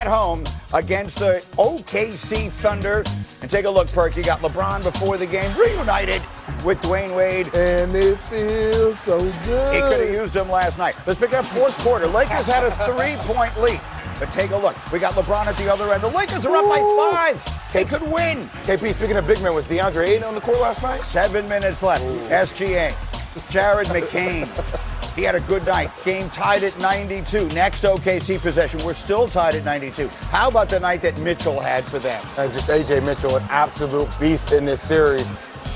at home against the OKC Thunder. And take a look, Perk. You got LeBron before the game, reunited with Dwayne Wade. And it feels so good. He could have used him last night. Let's pick up fourth quarter. Lakers had a 3-point lead. But take a look. We got LeBron at the other end. The Lakers are up by 5. They could win. KP, speaking of big men, was DeAndre Ayton on the court last night? 7 minutes left. SGA. Jared McCain. He had a good night. Game tied at 92. Next OKC possession. We're still tied at 92. How about the night that Mitchell had for them? Just A.J. Mitchell, an absolute beast in this series.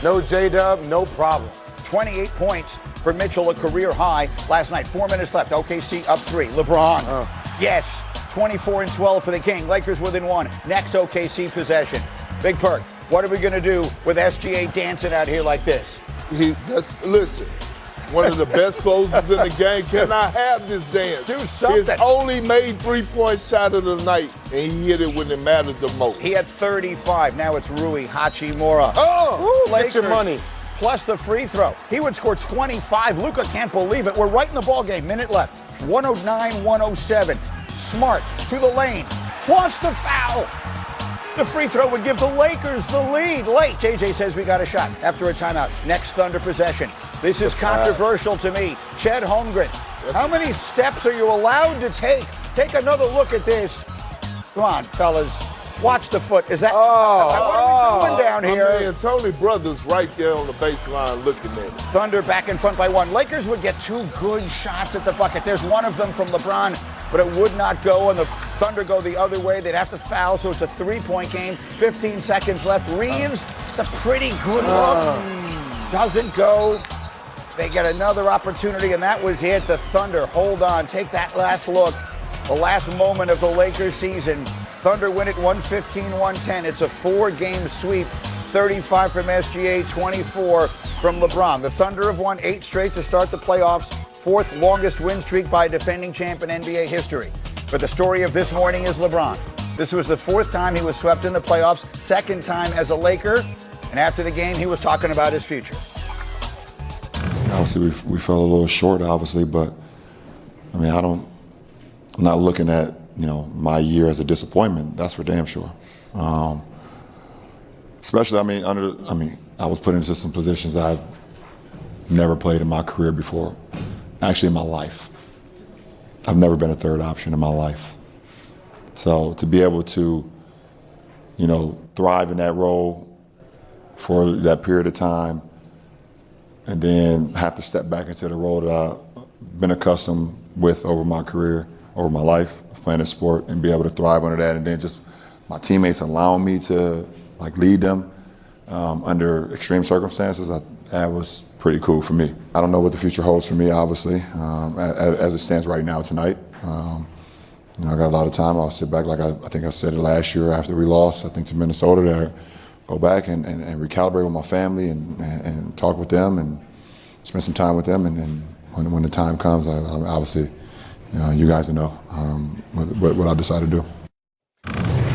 No J-Dub, no problem. 28 points for Mitchell, a career high last night. 4 minutes left. OKC up 3. LeBron. Yes. 24 and 12 for the King. Lakers within 1. Next OKC possession. Big Perk. What are we going to do with SGA dancing out here like this? Listen. One of the best closers in the game. Can I have this dance? Do something. His only made 3-point shot of the night, and he hit it when it mattered the most. He had 35. Now it's Rui Hachimura. Oh, Lakers, get your money. Plus the free throw. He would score 25. Luka can't believe it. We're right in the ball game. Minute left. 109-107. Smart to the lane. Plus the foul. The free throw would give the Lakers the lead. Late. JJ says we got a shot after a timeout. Next Thunder possession. This is controversial to me. Chet Holmgren. How many steps are you allowed to take? Take another look at this. Come on, fellas. Watch the foot. Is that what are we doing down here? Man, Tony Brothers right there on the baseline looking at it. Thunder back in front by 1. Lakers would get 2 good shots at the bucket. There's one of them from LeBron, but it would not go, and the Thunder go the other way. They'd have to foul, so it's a 3-point game. 15 seconds left. Reeves, it's a pretty good look. Doesn't go. They get another opportunity, and that was it. The Thunder, hold on, take that last look. The last moment of the Lakers season. Thunder win it 115-110. It's a 4-game sweep. 35 from SGA, 24 from LeBron. The Thunder have won 8 straight to start the playoffs. 4th longest win streak by a defending champ in NBA history. But the story of this morning is LeBron. This was the 4th time he was swept in the playoffs, 2nd time as a Laker. And after the game, he was talking about his future. Obviously, we fell a little short, obviously, but I mean, I'm not looking at, my year as a disappointment. That's for damn sure. Especially, I was put into some positions I've never played in my career before, actually in my life. I've never been a third option in my life. So to be able to, thrive in that role for that period of time, and then have to step back into the role that I've been accustomed with over my career, over my life of playing a sport, and be able to thrive under that, and then just my teammates allowing me to lead them under extreme circumstances, that was pretty cool for me. I don't know what the future holds for me, obviously, as it stands right now tonight. I got a lot of time. I'll sit back, like I think I said it last year after we lost, I think to Minnesota, there. Go back and recalibrate with my family and talk with them and spend some time with them. And then when the time comes, I obviously, you guys know what I decide to do.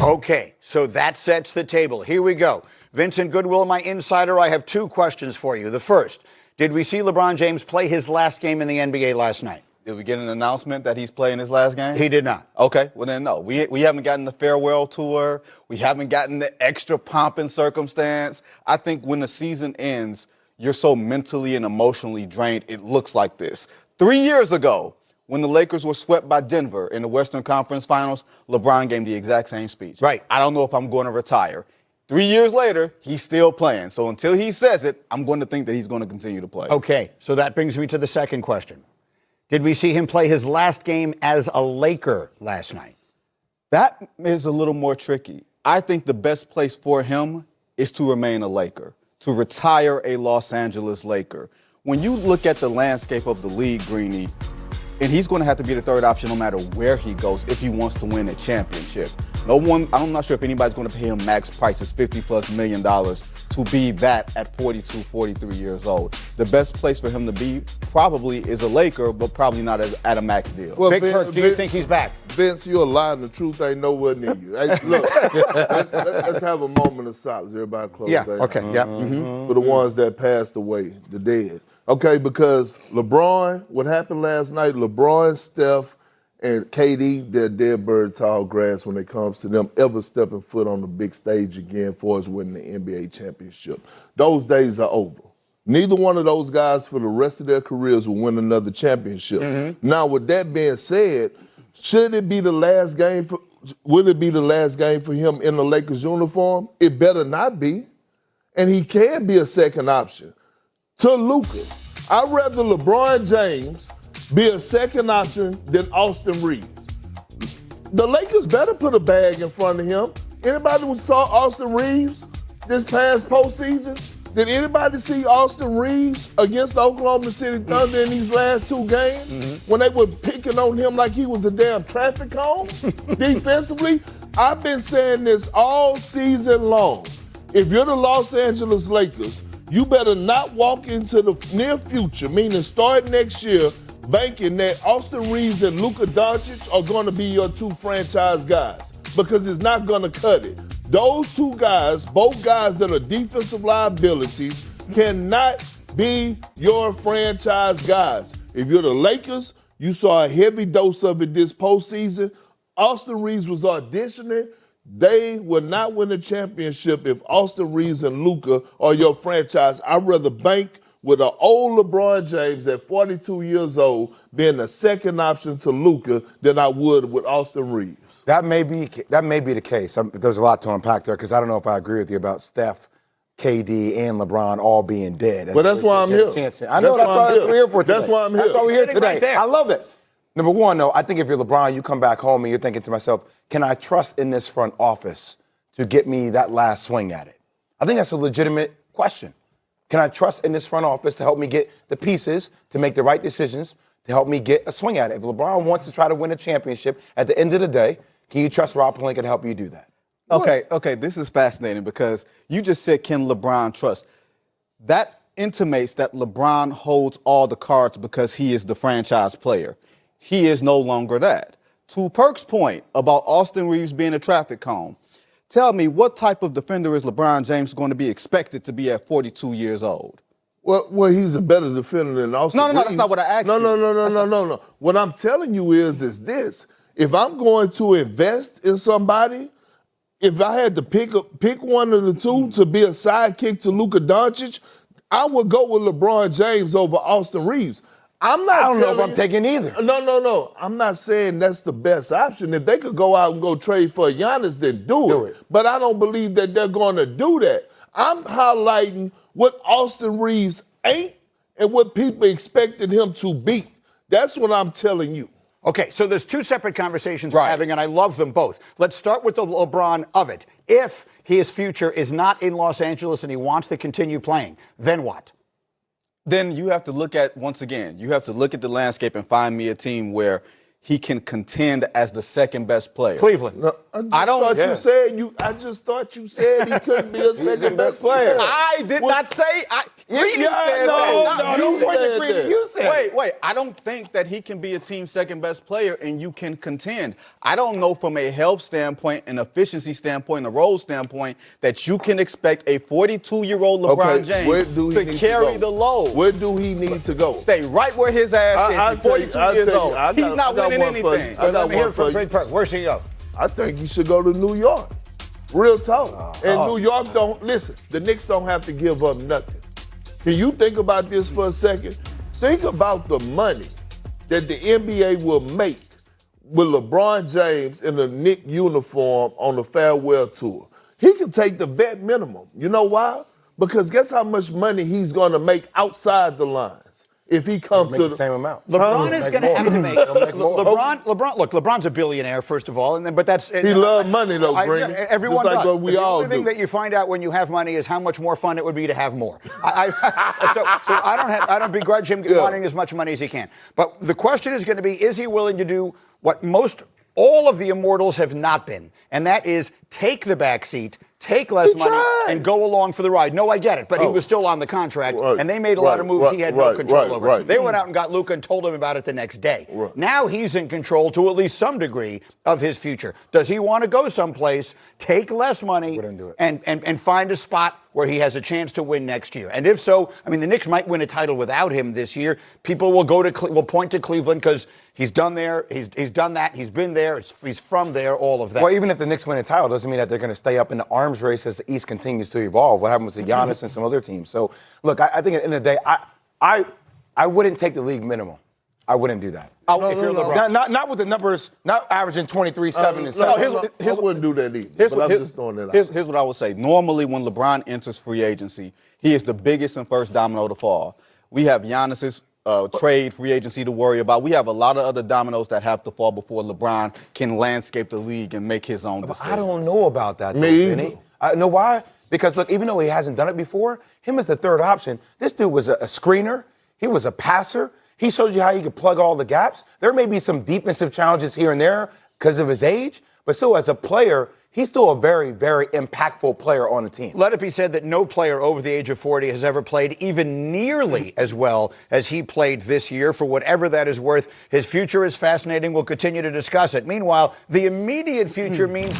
Okay, so that sets the table. Here we go. Vincent Goodwill, my insider, I have 2 questions for you. The first, did we see LeBron James play his last game in the NBA last night? Did we get an announcement that he's playing his last game? He did not. Okay, well then no. We haven't gotten the farewell tour. We haven't gotten the extra pomp and circumstance. I think when the season ends, you're so mentally and emotionally drained, it looks like this. 3 years ago, when the Lakers were swept by Denver in the Western Conference Finals, LeBron gave the exact same speech. Right. I don't know if I'm going to retire. 3 years later, he's still playing. So until he says it, I'm going to think that he's going to continue to play. Okay, so that brings me to the second question. Did we see him play his last game as a Laker last night? That is a little more tricky. I think the best place for him is to remain a Laker, to retire a Los Angeles Laker. When you look at the landscape of the league, Greeny, and he's going to have to be the third option no matter where he goes if he wants to win a championship. I'm not sure if anybody's going to pay him max prices, $50+ million, to be that at 42, 43 years old. The best place for him to be probably is a Laker, but probably not at a max deal. Well, Big Perk, do you think he's back? Vince, you're a lie and the truth ain't nowhere near you. Hey, look, let's have a moment of silence. Everybody close their eyes. Okay, yeah. Mm-hmm. For the ones that passed away, the dead. Okay, because LeBron, what happened last night, LeBron, Steph, and KD, they're dead bird tall grass when it comes to them ever stepping foot on the big stage again for us winning the NBA championship. Those days are over. Neither one of those guys for the rest of their careers will win another championship. Now, with that being said, should it be the last game for? Will it be the last game for him in the Lakers uniform? It better not be. And he can be a second option. To Luka, I'd rather LeBron James be a second option than Austin Reeves. The Lakers better put a bag in front of him. Anybody who saw Austin Reeves this past postseason? Did anybody see Austin Reeves against the Oklahoma City Thunder in these last two games when they were picking on him like he was a damn traffic cone defensively? I've been saying this all season long. If you're the Los Angeles Lakers, you better not walk into the near future, meaning start next year, banking that Austin Reeves and Luka Doncic are going to be your two franchise guys, because it's not going to cut it. Those two guys, both guys that are defensive liabilities, cannot be your franchise guys. If you're the Lakers, you saw a heavy dose of it this postseason. Austin Reeves was auditioning. They will not win a championship if Austin Reeves and Luka are your franchise. I'd rather bank with an old LeBron James at 42 years old being a second option to Luka than I would with Austin Reeves. That may be the case. There's a lot to unpack there because I don't know if I agree with you about Steph, KD, and LeBron all being dead. But that's why I'm here. I know that's why we're here for today. That's why I'm here. That's why we're here Sitting today. right there. I love it. Number one, though, I think if you're LeBron, you come back home and you're thinking to myself, can I trust in this front office to get me that last swing at it? I think that's a legitimate question. Can I trust in this front office to help me get the pieces, to make the right decisions, to help me get a swing at it? If LeBron wants to try to win a championship, at the end of the day, can you trust Rob Pelinka to help you do that? Okay, this is fascinating because you just said, can LeBron trust? That intimates that LeBron holds all the cards because he is the franchise player. He is no longer that. To Perk's point about Austin Reeves being a traffic cone, tell me, what type of defender is LeBron James going to be expected to be at 42 years old? Well, he's a better defender than Austin Reeves. No, that's not what I asked you. No. What I'm telling you is this. If I'm going to invest in somebody, if I had to pick one of the two to be a sidekick to Luka Doncic, I would go with LeBron James over Austin Reeves. I don't know if I'm taking either. No. I'm not saying that's the best option. If they could go out and go trade for Giannis, then do it. But I don't believe that they're going to do that. I'm highlighting what Austin Reeves ain't and what people expected him to be. That's what I'm telling you. Okay, so there's two separate conversations we're having, and I love them both. Let's start with the LeBron of it. If his future is not in Los Angeles and he wants to continue playing, then what? Then you have to look at, once again, you have to look at the landscape and find me a team where he can contend as the second best player. Cleveland. No, I just thought you said he couldn't be a second best player. I did not say. You said. Wait. I don't think that he can be a team's second best player and you can contend. I don't know from a health standpoint, an efficiency standpoint, a role standpoint that you can expect a 42-year-old LeBron James to carry the load. Where do he need to go? Stay right where his ass is. 42 years old. He's not winning anything. Let me hear from Big Perk. Where's he go? I think he should go to New York. Real talk. New York the Knicks don't have to give up nothing. Can you think about this for a second? Think about the money that the NBA will make with LeBron James in a Knicks uniform on the farewell tour. He can take the vet minimum. You know why? Because guess how much money he's going to make outside the lines if he comes to the same amount. LeBron is going to have to make LeBron. Look, LeBron's a billionaire, first of all, but that's he loves money though, Green. Everyone just like does. we all do. The only thing that you find out when you have money is how much more fun it would be to have more. So I don't begrudge him wanting as much money as he can. But the question is going to be: is he willing to do what all of the immortals have not been, and that is take the back seat, take less money, and go along for the ride. No, I get it, but he was still on the contract, and they made a lot of moves he had no control over. They went out and got Luka and told him about it the next day. Now he's in control to at least some degree of his future. Does he want to go someplace, take less money, and find a spot where he has a chance to win next year? And if so, I mean, the Knicks might win a title without him this year. People will will point to Cleveland because he's done there, he's done that, he's been there, he's from there, all of that. Well, even if the Knicks win a title, doesn't mean that they're going to stay up in the arms race as the East continues to evolve. What happens to Giannis and some other teams? So, look, I think at the end of the day, I wouldn't take the league minimum. I wouldn't do that. If you're LeBron. Not with the numbers, not averaging 23, 7, and 7. I wouldn't do that either. But I'm just throwing that out. Here's what I would say. Normally, when LeBron enters free agency, he is the biggest and first domino to fall. We have Giannis's trade free agency to worry about. We have a lot of other dominoes that have to fall before LeBron can landscape the league and make his own decision. I don't know about that, though, Me either. Benny. I know why? Because, look, even though he hasn't done it before, him as the third option, this dude was a screener. He was a passer. He shows you how he could plug all the gaps. There may be some defensive challenges here and there because of his age, but still, as a player, he's still a very, very impactful player on the team. Let it be said that no player over the age of 40 has ever played even nearly as well as he played this year. For whatever that is worth, his future is fascinating. We'll continue to discuss it. Meanwhile, the immediate future means